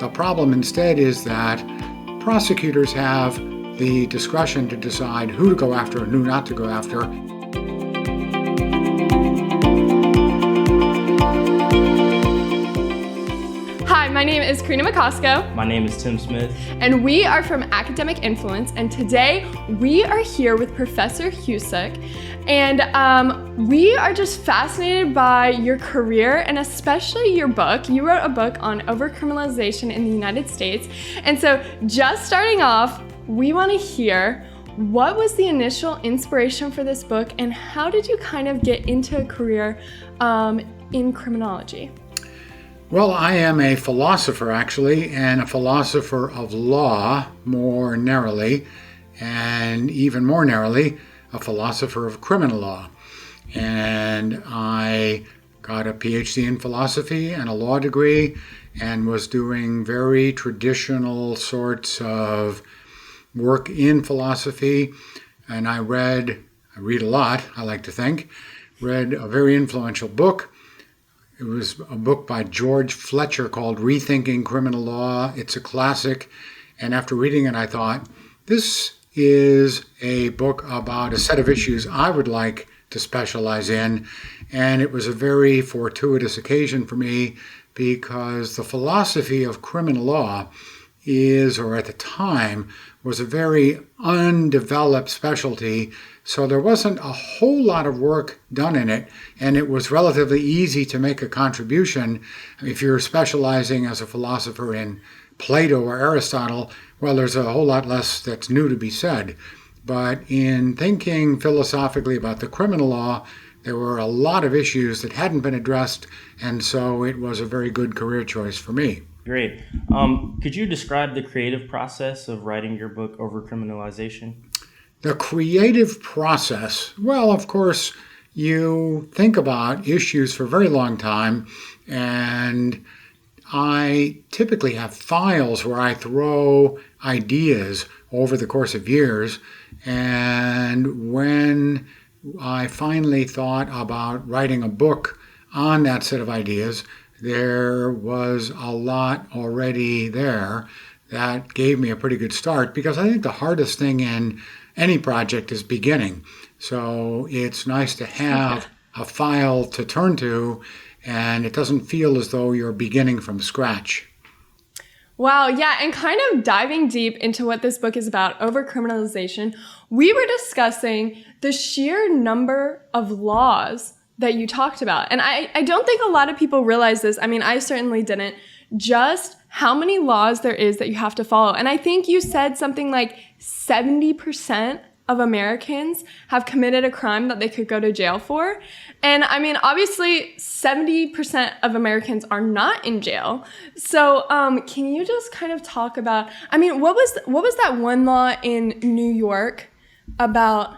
The problem instead is that prosecutors have the discretion to decide who to go after and who not to go after. Hi, my name is Karina Macosko. My name is Tim Smith. And we are from Academic Influence, and today we are here with Professor Husak. And we are just fascinated by your career and especially your book. You wrote a book on overcriminalization in the United States. And so just starting off, we want to hear, what was the initial inspiration for this book and how did you kind of get into a career in criminology? Well, I am a philosopher, actually, and a philosopher of law, more narrowly, and even more narrowly, a philosopher of criminal law. And I got a PhD in philosophy and a law degree and was doing very traditional sorts of work in philosophy. And I read a lot, I like to think, read a very influential book. It was a book by George Fletcher called Rethinking Criminal Law. It's a classic. And after reading it, I thought, this is a book about a set of issues I would like to specialize in. And it was a very fortuitous occasion for me because the philosophy of criminal law is, or at the time, was a very undeveloped specialty. So there wasn't a whole lot of work done in it, and it was relatively easy to make a contribution. If you're specializing as a philosopher in Plato or Aristotle, well, there's a whole lot less that's new to be said. But in thinking philosophically about the criminal law, there were a lot of issues that hadn't been addressed, and so it was a very good career choice for me. Great. Could you describe the creative process of writing your book, Overcriminalization? The creative process, well, of course, you think about issues for a very long time, and I typically have files where I throw ideas over the course of years, and when I finally thought about writing a book on that set of ideas, there was a lot already there that gave me a pretty good start, because I think the hardest thing in any project is beginning. So it's nice to have a file to turn to, and it doesn't feel as though you're beginning from scratch. Wow, yeah, and kind of diving deep into what this book is about, overcriminalization, we were discussing the sheer number of laws that you talked about. And I don't think a lot of people realize this. I mean, I certainly didn't. Just how many laws there is that you have to follow. And I think you said something like 70% of Americans have committed a crime that they could go to jail for. And I mean, obviously 70% of Americans are not in jail. So can you just kind of talk about, I mean, what was that one law in New York about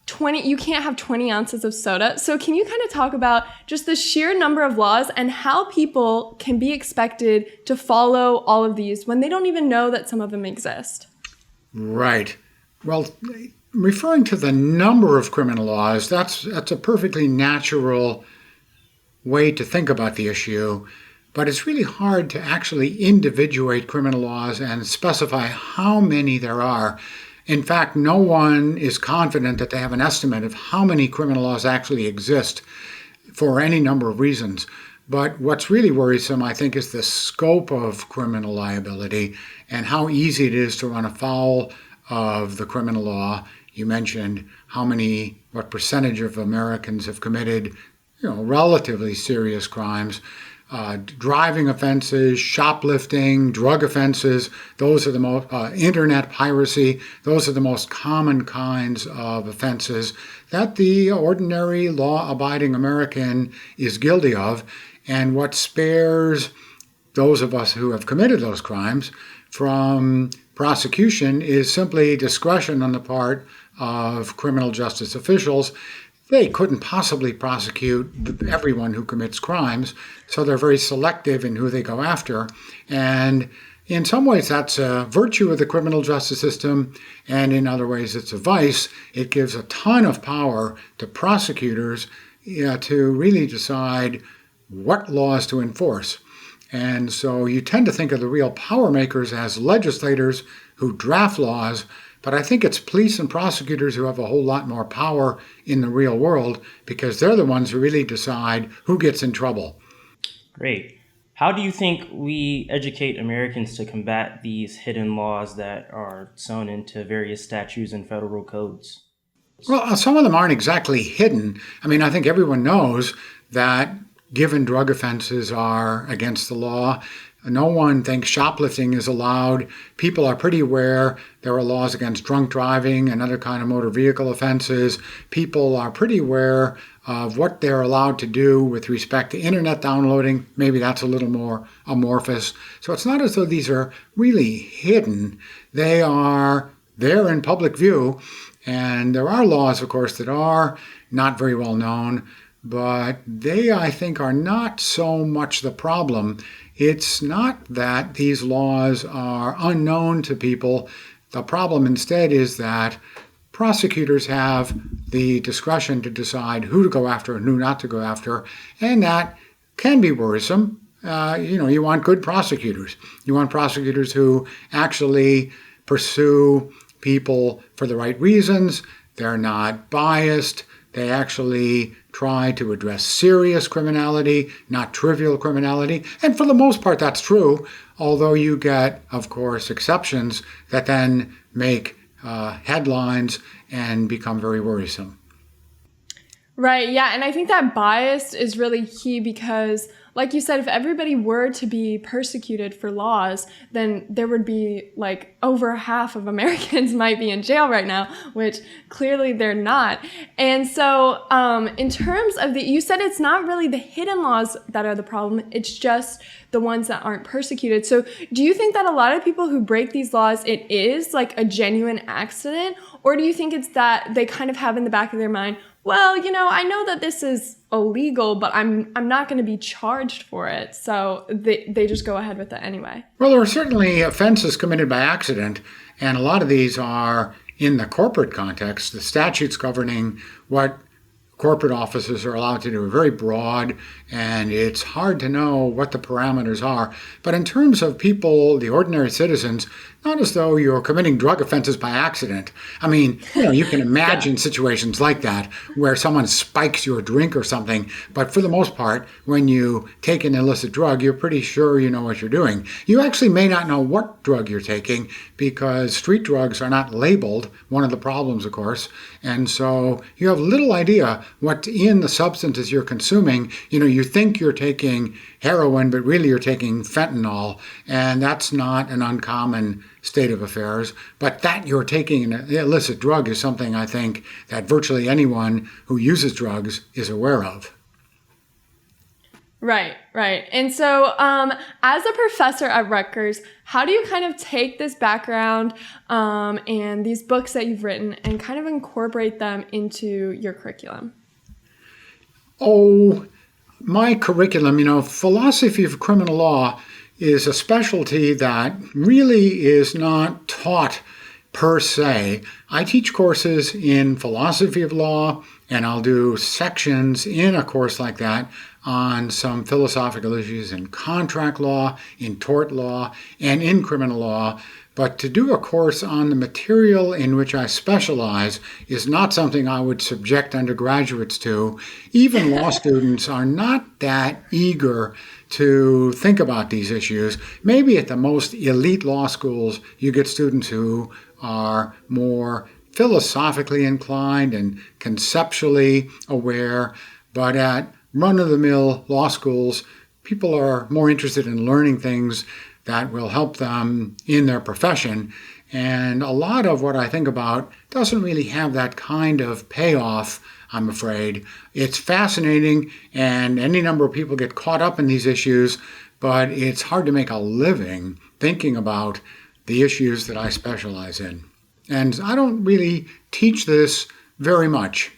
20, you can't have 20 ounces of soda. So can you kind of talk about just the sheer number of laws and how people can be expected to follow all of these when they don't even know that some of them exist? Right. Well, referring to the number of criminal laws, that's a perfectly natural way to think about the issue, but it's really hard to actually individuate criminal laws and specify how many there are. In fact, no one is confident that they have an estimate of how many criminal laws actually exist for any number of reasons. But what's really worrisome, I think, is the scope of criminal liability and how easy it is to run afoul of the criminal law. You mentioned what percentage of Americans have committed, relatively serious crimes. Driving offenses, shoplifting, drug offenses, those are the most, internet piracy, those are the most common kinds of offenses that the ordinary law-abiding American is guilty of. And what spares those of us who have committed those crimes from prosecution is simply discretion on the part of criminal justice officials. They couldn't possibly prosecute everyone who commits crimes, so they're very selective in who they go after. And in some ways, that's a virtue of the criminal justice system, and in other ways, it's a vice. It gives a ton of power to prosecutors to really decide what laws to enforce. And so you tend to think of the real power makers as legislators who draft laws, but I think it's police and prosecutors who have a whole lot more power in the real world because they're the ones who really decide who gets in trouble. Great. How do you think we educate Americans to combat these hidden laws that are sewn into various statutes and federal codes? Well, some of them aren't exactly hidden. I mean, I think everyone knows that given drug offenses are against the law. No one thinks shoplifting is allowed. People are pretty aware there are laws against drunk driving and other kind of motor vehicle offenses. People are pretty aware of what they're allowed to do with respect to internet downloading. Maybe that's a little more amorphous. So it's not as though these are really hidden. They are there in public view. And there are laws, of course, that are not very well known, but they, I think, are not so much the problem. It's not that these laws are unknown to people. The problem instead is that prosecutors have the discretion to decide who to go after and who not to go after, and that can be worrisome. You want good prosecutors. You want prosecutors who actually pursue people for the right reasons. They're not biased. They actually try to address serious criminality, not trivial criminality. And for the most part, that's true, although you get, of course, exceptions that then make headlines and become very worrisome. Right, yeah, and I think that bias is really key because, like you said, if everybody were to be persecuted for laws, then there would be like over half of Americans might be in jail right now, which clearly they're not. And so in terms of you said it's not really the hidden laws that are the problem, it's just the ones that aren't persecuted. So do you think that a lot of people who break these laws, it is like a genuine accident? Or do you think it's that they kind of have in the back of their mind, well, I know that this is illegal, but I'm not going to be charged for it. So they just go ahead with it anyway. Well, there are certainly offenses committed by accident, and a lot of these are in the corporate context. The statutes governing what corporate officers are allowed to do are very broad, and it's hard to know what the parameters are. But in terms of people, the ordinary citizens, not as though you're committing drug offenses by accident. I mean, you can imagine situations like that where someone spikes your drink or something, but for the most part, when you take an illicit drug, you're pretty sure you know what you're doing. You actually may not know what drug you're taking because street drugs are not labeled, one of the problems, of course, and so you have little idea what's in the substances you're consuming. You think you're taking heroin, but really you're taking fentanyl, and that's not an uncommon state of affairs. But that you're taking an illicit drug is something I think that virtually anyone who uses drugs is aware of. Right. And so as a professor at Rutgers, how do you kind of take this background and these books that you've written and kind of incorporate them into your curriculum? Oh, my curriculum, philosophy of criminal law is a specialty that really is not taught per se. I teach courses in philosophy of law, and I'll do sections in a course like that on some philosophical issues in contract law, in tort law, and in criminal law. But to do a course on the material in which I specialize is not something I would subject undergraduates to. Even law students are not that eager to think about these issues. Maybe at the most elite law schools, you get students who are more philosophically inclined and conceptually aware, but at run-of-the-mill law schools, people are more interested in learning things that will help them in their profession. And a lot of what I think about doesn't really have that kind of payoff, I'm afraid. It's fascinating, and any number of people get caught up in these issues, but it's hard to make a living thinking about the issues that I specialize in. And I don't really teach this very much.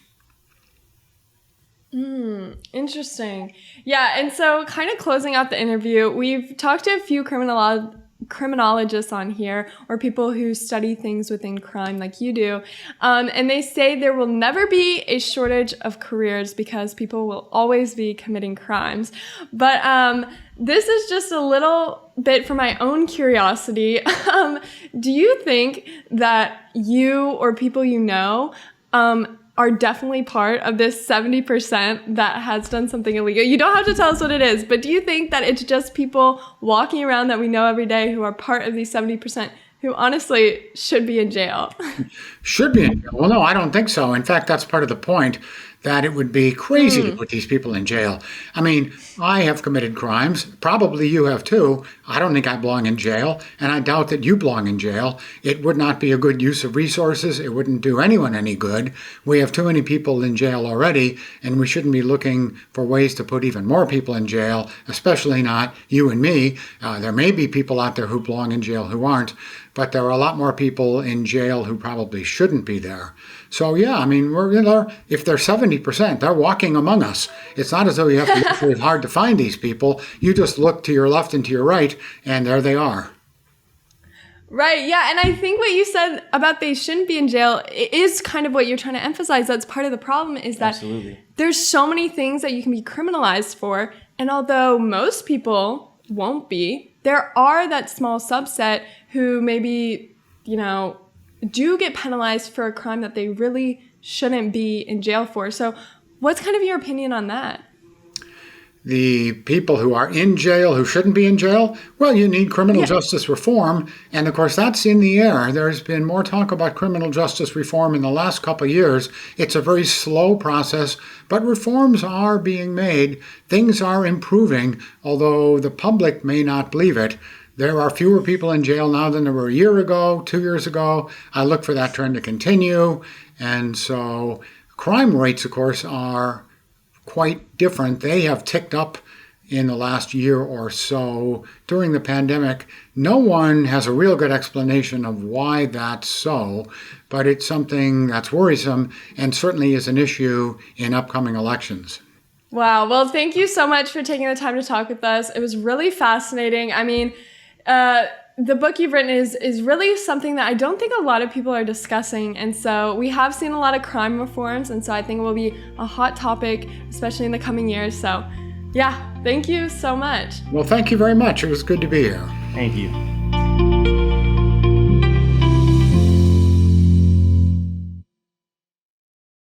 Interesting. Yeah, and so kind of closing out the interview, we've talked to a few criminal law criminologists on here, or people who study things within crime like you do. And they say there will never be a shortage of careers because people will always be committing crimes. But this is just a little bit for my own curiosity. Do you think that you or people you know are definitely part of this 70% that has done something illegal? You don't have to tell us what it is, but do you think that it's just people walking around that we know every day who are part of these 70% who honestly should be in jail? Should be in jail? Well, no, I don't think so. In fact, that's part of the point, that it would be crazy to put these people in jail. I mean, I have committed crimes. Probably you have too. I don't think I belong in jail, and I doubt that you belong in jail. It would not be a good use of resources. It wouldn't do anyone any good. We have too many people in jail already, and we shouldn't be looking for ways to put even more people in jail, especially not you and me. There may be people out there who belong in jail who aren't, but there are a lot more people in jail who probably shouldn't be there. So yeah, I mean, if they're 70%, they're walking among us. It's not as though you have to look really hard to find these people. You just look to your left and to your right, and there they are. Right, yeah, and I think what you said about they shouldn't be in jail is kind of what you're trying to emphasize. That's part of the problem, is that there's so many things that you can be criminalized for, and although most people won't be, there are that small subset who maybe, do get penalized for a crime that they really shouldn't be in jail for. So what's kind of your opinion on that? The people who are in jail who shouldn't be in jail, well, you need criminal justice reform. And of course, that's in the air. There's been more talk about criminal justice reform in the last couple of years. It's a very slow process, but reforms are being made. Things are improving, although the public may not believe it. There are fewer people in jail now than there were a year ago, 2 years ago. I look for that trend to continue. And so crime rates, of course, are quite different. They have ticked up in the last year or so during the pandemic. No one has a real good explanation of why that's so, but it's something that's worrisome and certainly is an issue in upcoming elections. Wow. Well, thank you so much for taking the time to talk with us. It was really fascinating. I mean, the book you've written is really something that I don't think a lot of people are discussing. And so we have seen a lot of crime reforms. And so I think it will be a hot topic, especially in the coming years. So yeah, thank you so much. Well, thank you very much. It was good to be here. Thank you.